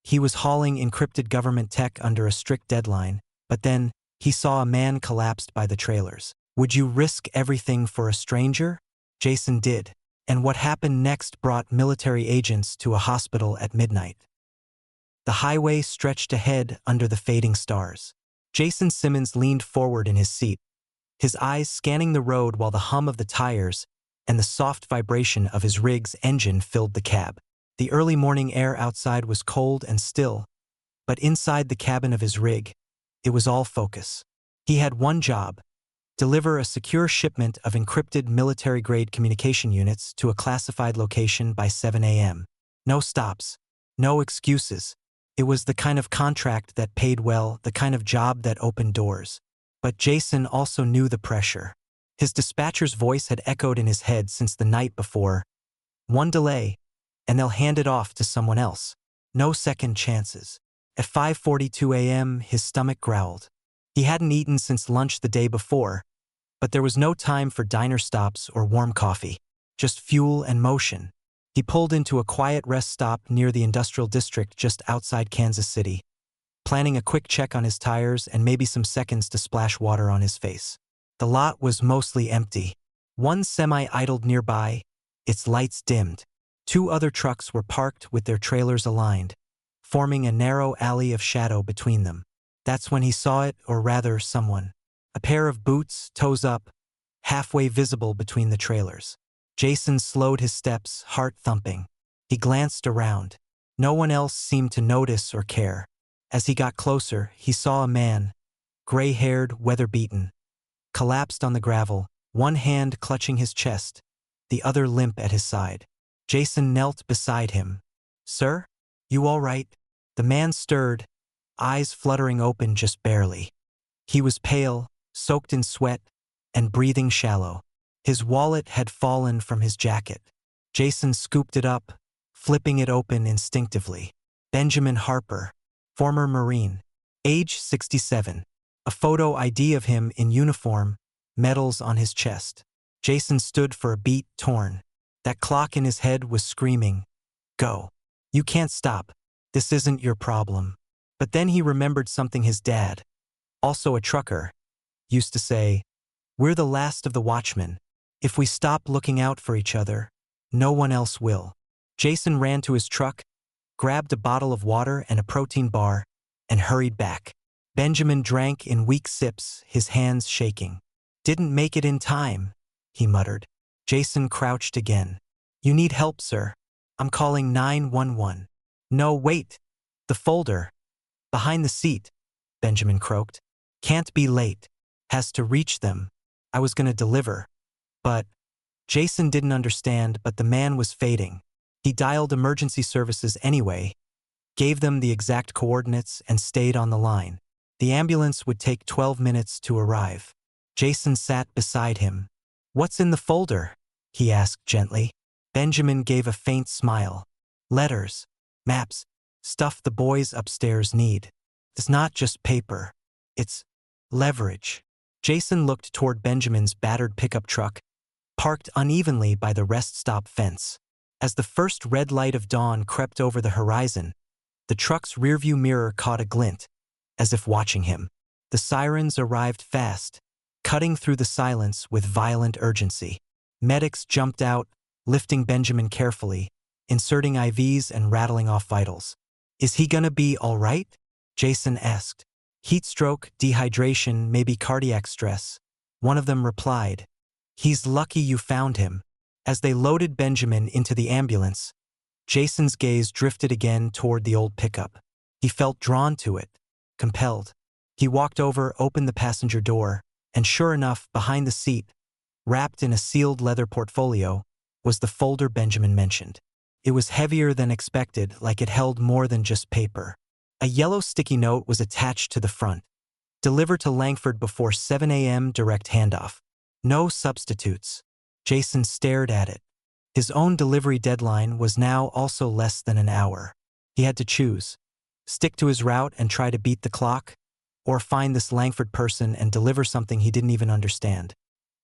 He was hauling encrypted government tech under a strict deadline, but then he saw a man collapsed by the trailers. Would you risk everything for a stranger? Jason did, and what happened next brought military agents to a hospital at midnight. The highway stretched ahead under the fading stars. Jason Simmons leaned forward in his seat, his eyes scanning the road while the hum of the tires and the soft vibration of his rig's engine filled the cab. The early morning air outside was cold and still, but inside the cabin of his rig, it was all focus. He had one job: deliver a secure shipment of encrypted military-grade communication units to a classified location by 7 a.m. No stops, no excuses. It was the kind of contract that paid well, the kind of job that opened doors. But Jason also knew the pressure. His dispatcher's voice had echoed in his head since the night before. One delay, and they'll hand it off to someone else. No second chances. At 5:42 a.m., his stomach growled. He hadn't eaten since lunch the day before, but there was no time for diner stops or warm coffee. Just fuel and motion. He pulled into a quiet rest stop near the industrial district just outside Kansas City, planning a quick check on his tires and maybe some seconds to splash water on his face. The lot was mostly empty. One semi idled nearby, its lights dimmed. Two other trucks were parked with their trailers aligned, forming a narrow alley of shadow between them. That's when he saw it, or rather someone. A pair of boots, toes up, halfway visible between the trailers. Jason slowed his steps, heart thumping. He glanced around. No one else seemed to notice or care. As he got closer, he saw a man, gray-haired, weather-beaten, collapsed on the gravel, one hand clutching his chest, the other limp at his side. Jason knelt beside him. "Sir? You all right?" The man stirred, eyes fluttering open just barely. He was pale, soaked in sweat, and breathing shallow. His wallet had fallen from his jacket. Jason scooped it up, flipping it open instinctively. Benjamin Harper, former Marine, age 67. A photo ID of him in uniform, medals on his chest. Jason stood for a beat, torn. That clock in his head was screaming, "Go. You can't stop. This isn't your problem." But then he remembered something his dad, also a trucker, used to say, "We're the last of the watchmen. If we stop looking out for each other, no one else will." Jason ran to his truck, grabbed a bottle of water and a protein bar, and hurried back. Benjamin drank in weak sips, his hands shaking. "Didn't make it in time," he muttered. Jason crouched again. "You need help, sir. I'm calling 911. "No, wait. The folder. Behind the seat," Benjamin croaked. "Can't be late. Has to reach them. I was gonna deliver." But Jason didn't understand, but the man was fading. He dialed emergency services anyway, gave them the exact coordinates, and stayed on the line. The ambulance would take 12 minutes to arrive. Jason sat beside him. "What's in the folder?" he asked gently. Benjamin gave a faint smile. "Letters, maps, stuff the boys upstairs need. It's not just paper. It's leverage." Jason looked toward Benjamin's battered pickup truck, parked unevenly by the rest stop fence. As the first red light of dawn crept over the horizon, the truck's rearview mirror caught a glint, as if watching him. The sirens arrived fast, cutting through the silence with violent urgency. Medics jumped out, lifting Benjamin carefully, inserting IVs and rattling off vitals. "Is he gonna be all right?" Jason asked. "Heat stroke, dehydration, maybe cardiac stress," one of them replied. "He's lucky you found him." As they loaded Benjamin into the ambulance, Jason's gaze drifted again toward the old pickup. He felt drawn to it, compelled. He walked over, opened the passenger door, and sure enough, behind the seat, wrapped in a sealed leather portfolio, was the folder Benjamin mentioned. It was heavier than expected, like it held more than just paper. A yellow sticky note was attached to the front. "Deliver to Langford before 7 a.m. direct handoff. No substitutes." Jason stared at it. His own delivery deadline was now also less than an hour. He had to choose: stick to his route and try to beat the clock, or find this Langford person and deliver something he didn't even understand.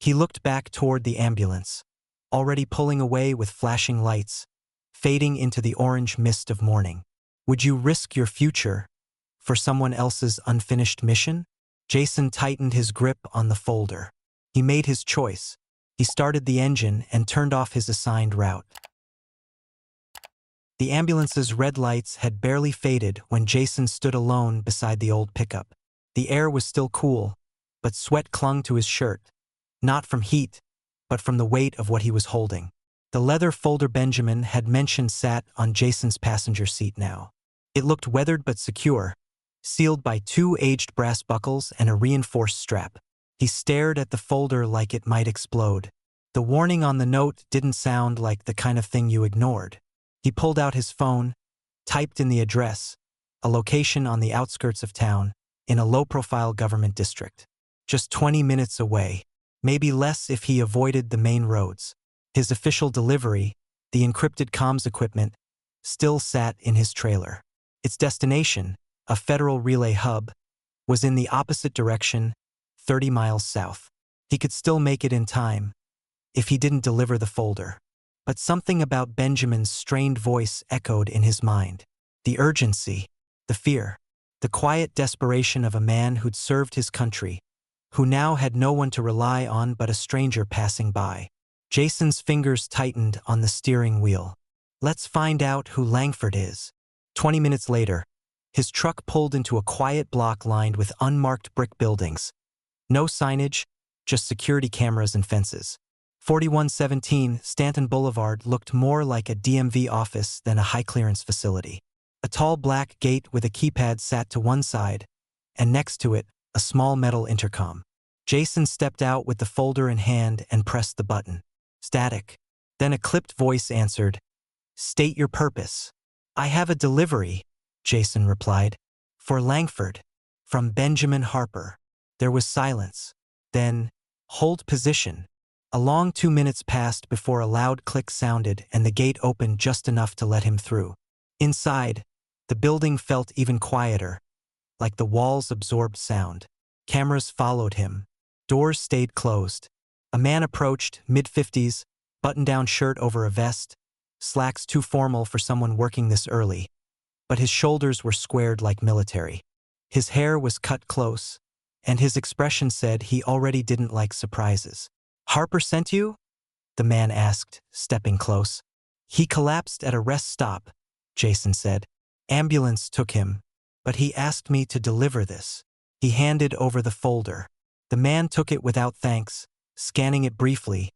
He looked back toward the ambulance, already pulling away with flashing lights, fading into the orange mist of morning. Would you risk your future for someone else's unfinished mission? Jason tightened his grip on the folder. He made his choice. He started the engine and turned off his assigned route. The ambulance's red lights had barely faded when Jason stood alone beside the old pickup. The air was still cool, but sweat clung to his shirt, not from heat, but from the weight of what he was holding. The leather folder Benjamin had mentioned sat on Jason's passenger seat now. It looked weathered but secure, sealed by 2 aged brass buckles and a reinforced strap. He stared at the folder like it might explode. The warning on the note didn't sound like the kind of thing you ignored. He pulled out his phone, typed in the address, a location on the outskirts of town, in a low-profile government district. Just 20 minutes away, maybe less if he avoided the main roads. His official delivery, the encrypted comms equipment, still sat in his trailer. Its destination, a federal relay hub, was in the opposite direction, 30 miles south. He could still make it in time, if he didn't deliver the folder. But something about Benjamin's strained voice echoed in his mind. The urgency, the fear, the quiet desperation of a man who'd served his country, who now had no one to rely on but a stranger passing by. Jason's fingers tightened on the steering wheel. Let's find out who Langford is. 20 minutes later, his truck pulled into a quiet block lined with unmarked brick buildings. No signage, just security cameras and fences. 4117 Stanton Boulevard looked more like a DMV office than a high-clearance facility. A tall black gate with a keypad sat to one side, and next to it, a small metal intercom. Jason stepped out with the folder in hand and pressed the button. Static. Then a clipped voice answered, "State your purpose." "I have a delivery," Jason replied. "For Langford. From Benjamin Harper." There was silence. Then, "Hold position." A long 2 minutes passed before a loud click sounded and the gate opened just enough to let him through. Inside, the building felt even quieter, like the walls absorbed sound. Cameras followed him. Doors stayed closed. A man approached, mid-50s, button-down shirt over a vest, slacks too formal for someone working this early, but his shoulders were squared like military. His hair was cut close, and his expression said he already didn't like surprises. "Harper sent you?" the man asked, stepping close. "He collapsed at a rest stop," Jason said. "Ambulance took him, but he asked me to deliver this." He handed over the folder. The man took it without thanks, scanning it briefly,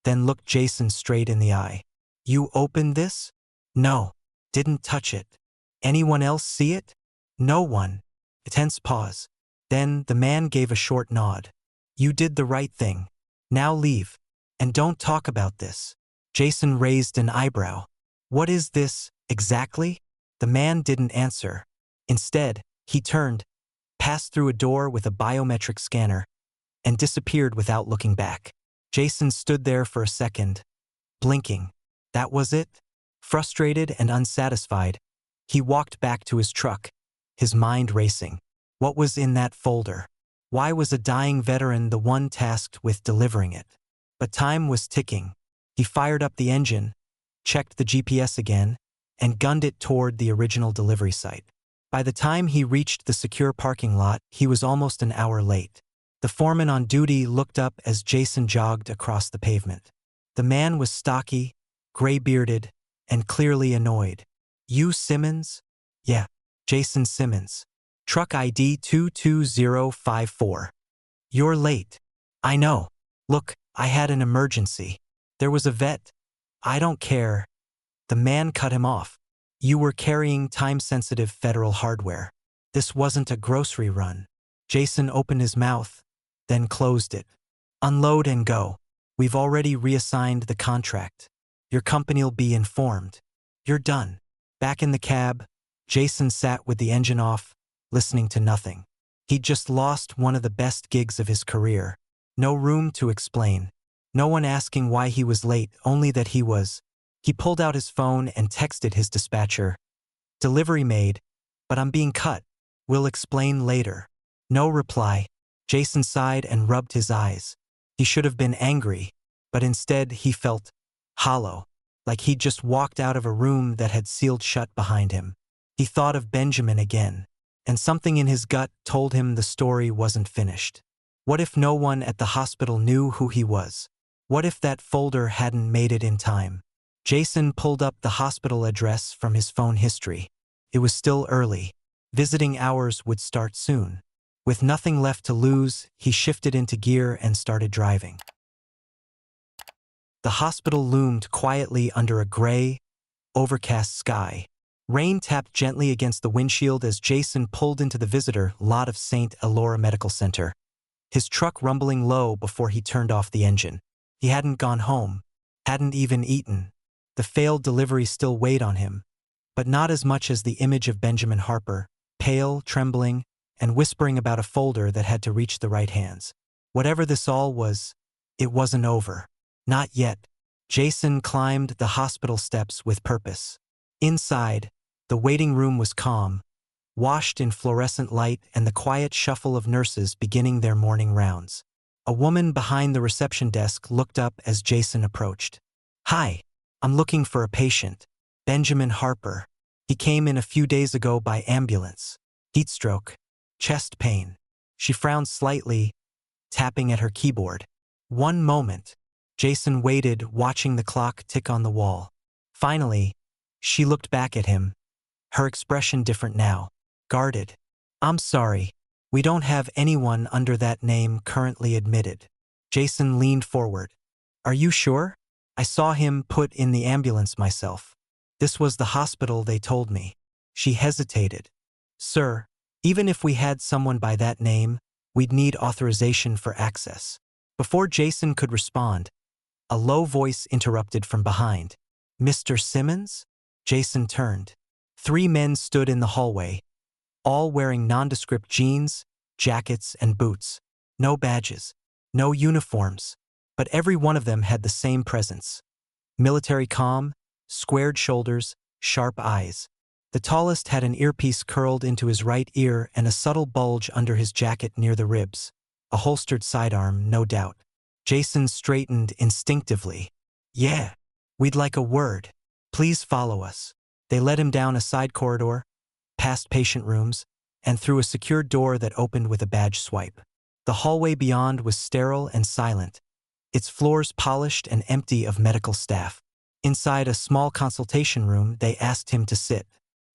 then looked Jason straight in the eye. "You opened this?" "No. Didn't touch it." "Anyone else see it?" "No one." A tense pause. Then the man gave a short nod. "You did the right thing. Now leave. And don't talk about this." Jason raised an eyebrow. "What is this, exactly?" The man didn't answer. Instead, he turned, passed through a door with a biometric scanner, and disappeared without looking back. Jason stood there for a second, blinking. That was it? Frustrated and unsatisfied, he walked back to his truck, his mind racing. What was in that folder? Why was a dying veteran the one tasked with delivering it? But time was ticking. He fired up the engine, checked the GPS again, and gunned it toward the original delivery site. By the time he reached the secure parking lot, he was almost an hour late. The foreman on duty looked up as Jason jogged across the pavement. The man was stocky, gray-bearded, and clearly annoyed. "You Simmons?" "Yeah, Jason Simmons. Truck ID 22054. "You're late." "I know. Look, I had an emergency. There was a vet." "I don't care." The man cut him off. "You were carrying time-sensitive federal hardware. This wasn't a grocery run." Jason opened his mouth, then closed it. "Unload and go. We've already reassigned the contract. Your company'll be informed. You're done." Back in the cab, Jason sat with the engine off, listening to nothing. He'd just lost one of the best gigs of his career. No room to explain. No one asking why he was late, only that he was. He pulled out his phone and texted his dispatcher. "Delivery made, but I'm being cut. We'll explain later." No reply. Jason sighed and rubbed his eyes. He should have been angry, but instead he felt hollow, like he'd just walked out of a room that had sealed shut behind him. He thought of Benjamin again, and something in his gut told him the story wasn't finished. What if no one at the hospital knew who he was? What if that folder hadn't made it in time? Jason pulled up the hospital address from his phone history. It was still early. Visiting hours would start soon. With nothing left to lose, he shifted into gear and started driving. The hospital loomed quietly under a gray, overcast sky. Rain tapped gently against the windshield as Jason pulled into the visitor lot of St. Elora Medical Center, his truck rumbling low before he turned off the engine. He hadn't gone home, hadn't even eaten. The failed delivery still weighed on him, but not as much as the image of Benjamin Harper, pale, trembling, and whispering about a folder that had to reach the right hands. Whatever this all was, it wasn't over. Not yet. Jason climbed the hospital steps with purpose. Inside, the waiting room was calm, washed in fluorescent light and the quiet shuffle of nurses beginning their morning rounds. A woman behind the reception desk looked up as Jason approached. "Hi, I'm looking for a patient. Benjamin Harper. He came in a few days ago by ambulance. Heatstroke. Chest pain." She frowned slightly, tapping at her keyboard. One moment. Jason waited, watching the clock tick on the wall. Finally, she looked back at him, her expression different now. Guarded. "I'm sorry. We don't have anyone under that name currently admitted." Jason leaned forward. "Are you sure? I saw him put in the ambulance myself. This was the hospital they told me." She hesitated. "Sir, even if we had someone by that name, we'd need authorization for access." Before Jason could respond, a low voice interrupted from behind. "Mr. Simmons?" Jason turned. 3 men stood in the hallway, all wearing nondescript jeans, jackets, and boots. No badges, no uniforms, but every one of them had the same presence. Military calm, squared shoulders, sharp eyes. The tallest had an earpiece curled into his right ear and a subtle bulge under his jacket near the ribs. A holstered sidearm, no doubt. Jason straightened instinctively. "Yeah, we'd like a word. Please follow us." They led him down a side corridor, past patient rooms, and through a secured door that opened with a badge swipe. The hallway beyond was sterile and silent, its floors polished and empty of medical staff. Inside a small consultation room, they asked him to sit.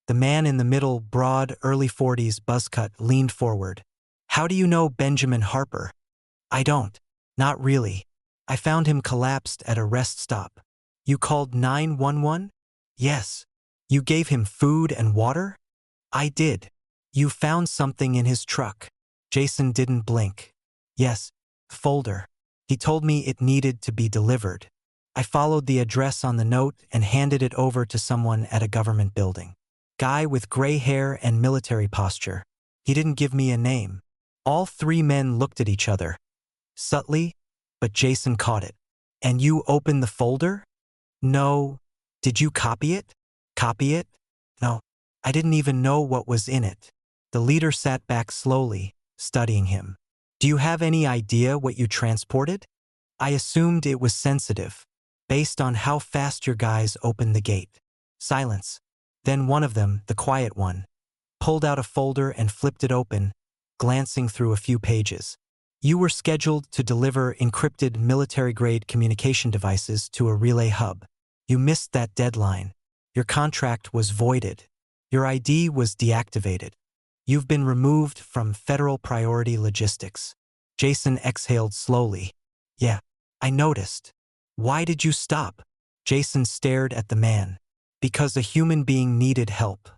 The man in the middle, broad, early 40s buzzcut, leaned forward. "How do you know Benjamin Harper?" "I don't. Not really. I found him collapsed at a rest stop." "You called 911? "Yes." "You gave him food and water?" "I did." "You found something in his truck?" Jason didn't blink. "Yes, folder. He told me it needed to be delivered. I followed the address on the note and handed it over to someone at a government building. Guy with gray hair and military posture. He didn't give me a name." All 3 men looked at each other. Subtly, but Jason caught it. "And you opened the folder?" "No." "Did you copy it?" "Copy it? No. I didn't even know what was in it." The leader sat back slowly, studying him. "Do you have any idea what you transported?" "I assumed it was sensitive, based on how fast your guys opened the gate." Silence. Then one of them, the quiet one, pulled out a folder and flipped it open, glancing through a few pages. "You were scheduled to deliver encrypted military-grade communication devices to a relay hub. You missed that deadline. Your contract was voided. Your ID was deactivated. You've been removed from federal priority logistics." Jason exhaled slowly. "Yeah, I noticed. Why did you stop?" Jason stared at the man. "Because a human being needed help.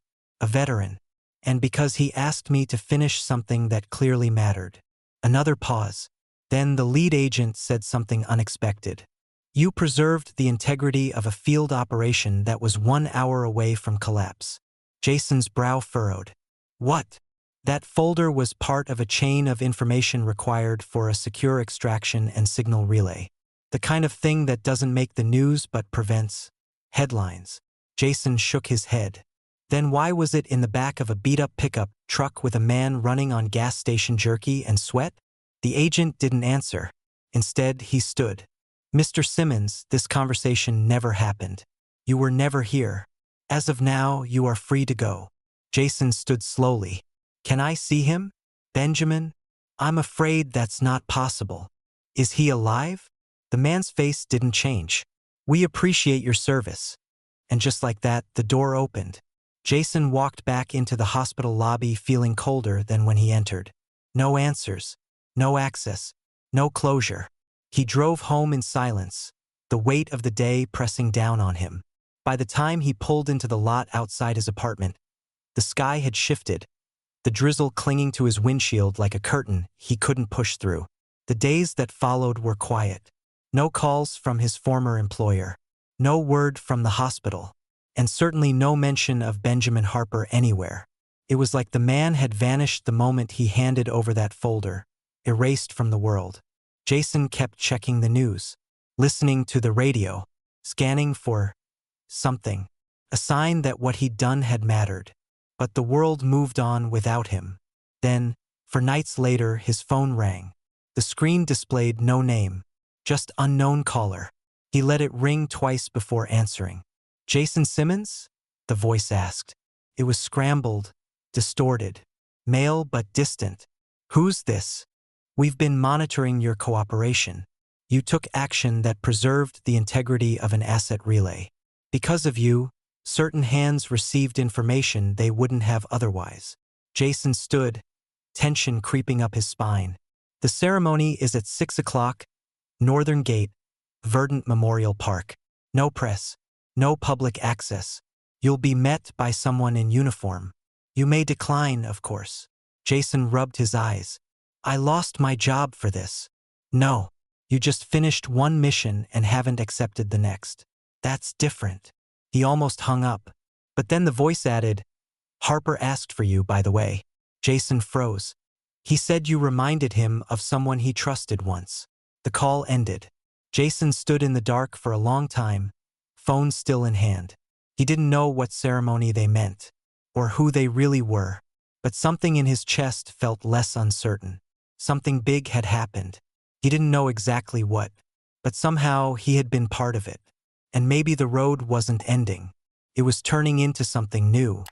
A veteran. And because he asked me to finish something that clearly mattered." Another pause. Then the lead agent said something unexpected. "You preserved the integrity of a field operation that was 1 hour away from collapse." Jason's brow furrowed. "What?" "That folder was part of a chain of information required for a secure extraction and signal relay. The kind of thing that doesn't make the news but prevents headlines." Jason shook his head. "Then why was it in the back of a beat-up pickup truck with a man running on gas station jerky and sweat?" The agent didn't answer. Instead, he stood. "Mr. Simmons, this conversation never happened. You were never here. As of now, you are free to go." Jason stood slowly. Can I see him? Benjamin? I'm afraid that's not possible. Is he alive? The man's face didn't change. We appreciate your service. And just like that, the door opened. Jason walked back into the hospital lobby feeling colder than when he entered. No answers. No access. No closure. He drove home in silence, the weight of the day pressing down on him. By the time he pulled into the lot outside his apartment, the sky had shifted, the drizzle clinging to his windshield like a curtain he couldn't push through. The days that followed were quiet. No calls from his former employer. No word from the hospital. And certainly no mention of Benjamin Harper anywhere. It was like the man had vanished the moment he handed over that folder, erased from the world. Jason kept checking the news, listening to the radio, scanning for something, a sign that what he'd done had mattered. But the world moved on without him. Then, for nights later, his phone rang. The screen displayed no name, just unknown caller. He let it ring twice before answering. Jason Simmons? The voice asked. It was scrambled, distorted, male but distant. Who's this? We've been monitoring your cooperation. You took action that preserved the integrity of an asset relay. Because of you, certain hands received information they wouldn't have otherwise. Jason stood, tension creeping up his spine. The ceremony is at 6 o'clock, Northern Gate, Verdant Memorial Park. No press, no public access. You'll be met by someone in uniform. You may decline, of course. Jason rubbed his eyes. I lost my job for this. No, you just finished one mission and haven't accepted the next. That's different. He almost hung up. But then the voice added, Harper asked for you, by the way. Jason froze. He said you reminded him of someone he trusted once. The call ended. Jason stood in the dark for a long time, phone still in hand. He didn't know what ceremony they meant, or who they really were, but something in his chest felt less uncertain. Something big had happened. He didn't know exactly what, but somehow he had been part of it. And maybe the road wasn't ending. It was turning into something new.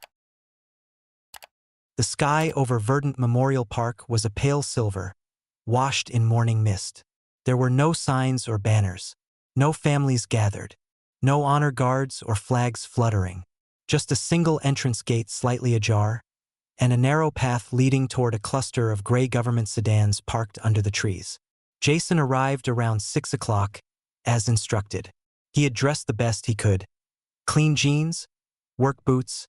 The sky over Verdant Memorial Park was a pale silver, washed in morning mist. There were no signs or banners, no families gathered, no honor guards or flags fluttering, just a single entrance gate slightly ajar, and a narrow path leading toward a cluster of gray government sedans parked under the trees. Jason arrived around 6 o'clock, as instructed. He had dressed the best he could. Clean jeans, work boots,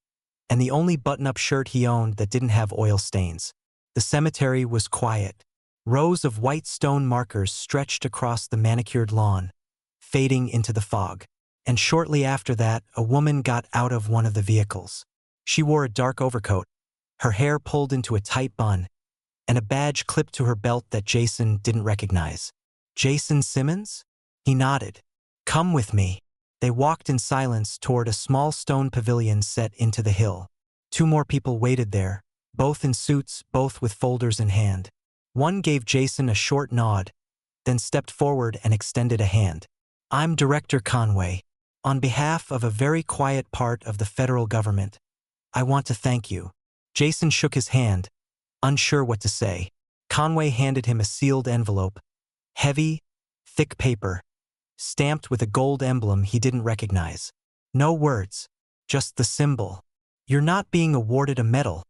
and the only button-up shirt he owned that didn't have oil stains. The cemetery was quiet. Rows of white stone markers stretched across the manicured lawn, fading into the fog. And shortly after that, a woman got out of one of the vehicles. She wore a dark overcoat, her hair pulled into a tight bun, and a badge clipped to her belt that Jason didn't recognize. Jason Simmons? He nodded. Come with me. They walked in silence toward a small stone pavilion set into the hill. Two more people waited there, both in suits, both with folders in hand. One gave Jason a short nod, then stepped forward and extended a hand. I'm Director Conway. On behalf of a very quiet part of the federal government, I want to thank you. Jason shook his hand, unsure what to say. Conway handed him a sealed envelope. Heavy, thick paper, stamped with a gold emblem he didn't recognize. No words, just the symbol. You're not being awarded a medal,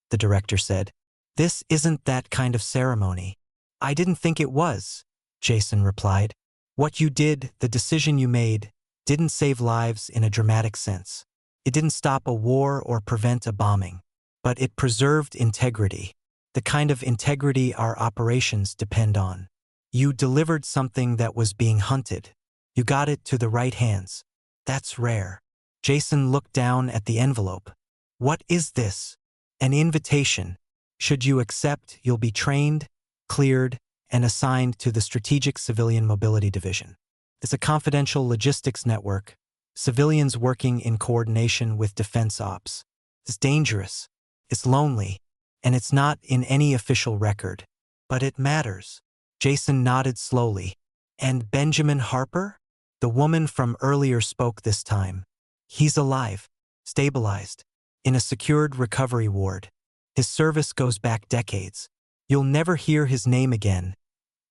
the director said. This isn't that kind of ceremony. I didn't think it was, Jason replied. What you did, the decision you made, didn't save lives in a dramatic sense. It didn't stop a war or prevent a bombing. But it preserved integrity, the kind of integrity our operations depend on. You delivered something that was being hunted. You got it to the right hands. That's rare. Jason looked down at the envelope. What is this? An invitation. Should you accept, you'll be trained, cleared, and assigned to the Strategic Civilian Mobility Division. It's a confidential logistics network, civilians working in coordination with defense ops. It's dangerous, it's lonely, and it's not in any official record. But it matters. Jason nodded slowly. And Benjamin Harper? The woman from earlier spoke this time. He's alive, stabilized, in a secured recovery ward. His service goes back decades. You'll never hear his name again,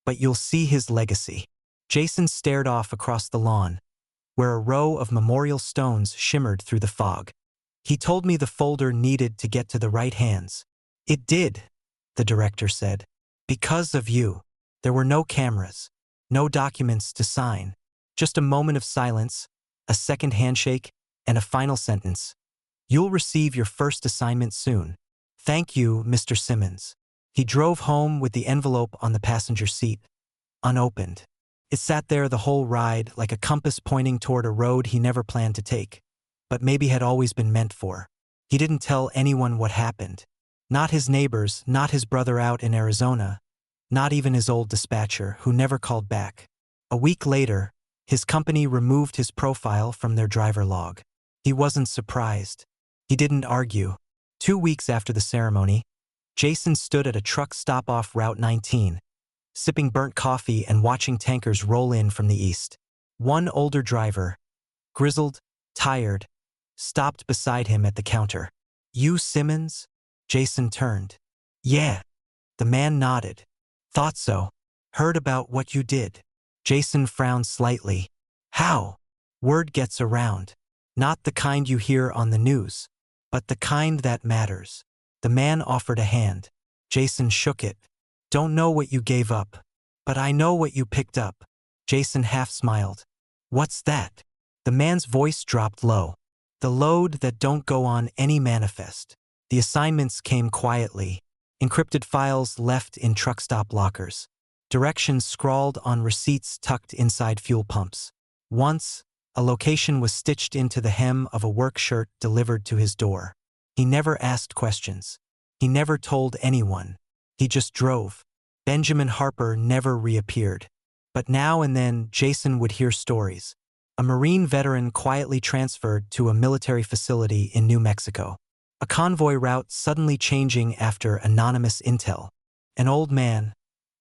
but you'll see his legacy. Jason stared off across the lawn, where a row of memorial stones shimmered through the fog. He told me the folder needed to get to the right hands. It did, the director said. Because of you. There were no cameras, no documents to sign, just a moment of silence, a second handshake, and a final sentence. You'll receive your first assignment soon. Thank you, Mr. Simmons. He drove home with the envelope on the passenger seat, unopened. It sat there the whole ride like a compass pointing toward a road he never planned to take, but maybe had always been meant for. He didn't tell anyone what happened. Not his neighbors, not his brother out in Arizona, not even his old dispatcher, who never called back. A week later, his company removed his profile from their driver log. He wasn't surprised. He didn't argue. 2 weeks after the ceremony, Jason stood at a truck stop off Route 19, sipping burnt coffee and watching tankers roll in from the east. One older driver, grizzled, tired, stopped beside him at the counter. You Simmons? Jason turned. Yeah. The man nodded. Thought so. Heard about what you did. Jason frowned slightly. How? Word gets around. Not the kind you hear on the news, but the kind that matters. The man offered a hand. Jason shook it. Don't know what you gave up, but I know what you picked up. Jason half smiled. What's that? The man's voice dropped low. The load that don't go on any manifest. The assignments came quietly. Encrypted files left in truck stop lockers. Directions scrawled on receipts tucked inside fuel pumps. Once, a location was stitched into the hem of a work shirt delivered to his door. He never asked questions. He never told anyone. He just drove. Benjamin Harper never reappeared. But now and then, Jason would hear stories. A Marine veteran quietly transferred to a military facility in New Mexico. A convoy route suddenly changing after anonymous intel. An old man,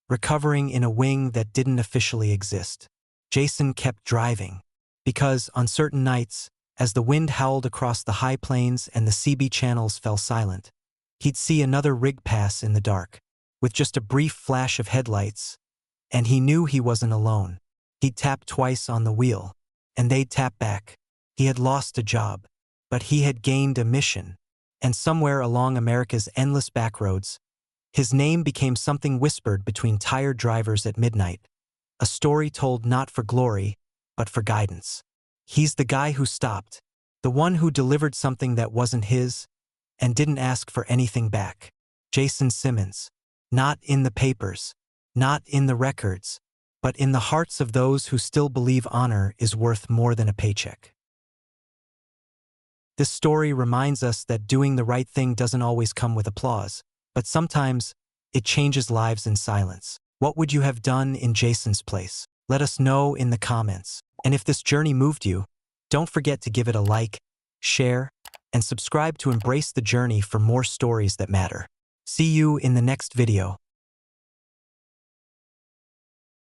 recovering in a wing that didn't officially exist. Jason kept driving. Because, on certain nights, as the wind howled across the high plains and the CB channels fell silent, he'd see another rig pass in the dark, with just a brief flash of headlights, and he knew he wasn't alone. He'd tap twice on the wheel, and they'd tap back. He had lost a job, but he had gained a mission. And somewhere along America's endless backroads, his name became something whispered between tired drivers at midnight, a story told not for glory, but for guidance. He's the guy who stopped, the one who delivered something that wasn't his, and didn't ask for anything back. Jason Simmons. Not in the papers, not in the records, but in the hearts of those who still believe honor is worth more than a paycheck. This story reminds us that doing the right thing doesn't always come with applause, but sometimes it changes lives in silence. What would you have done in Jason's place? Let us know in the comments. And if this journey moved you, don't forget to give it a like, share, and subscribe to embrace the journey for more stories that matter. See you in the next video.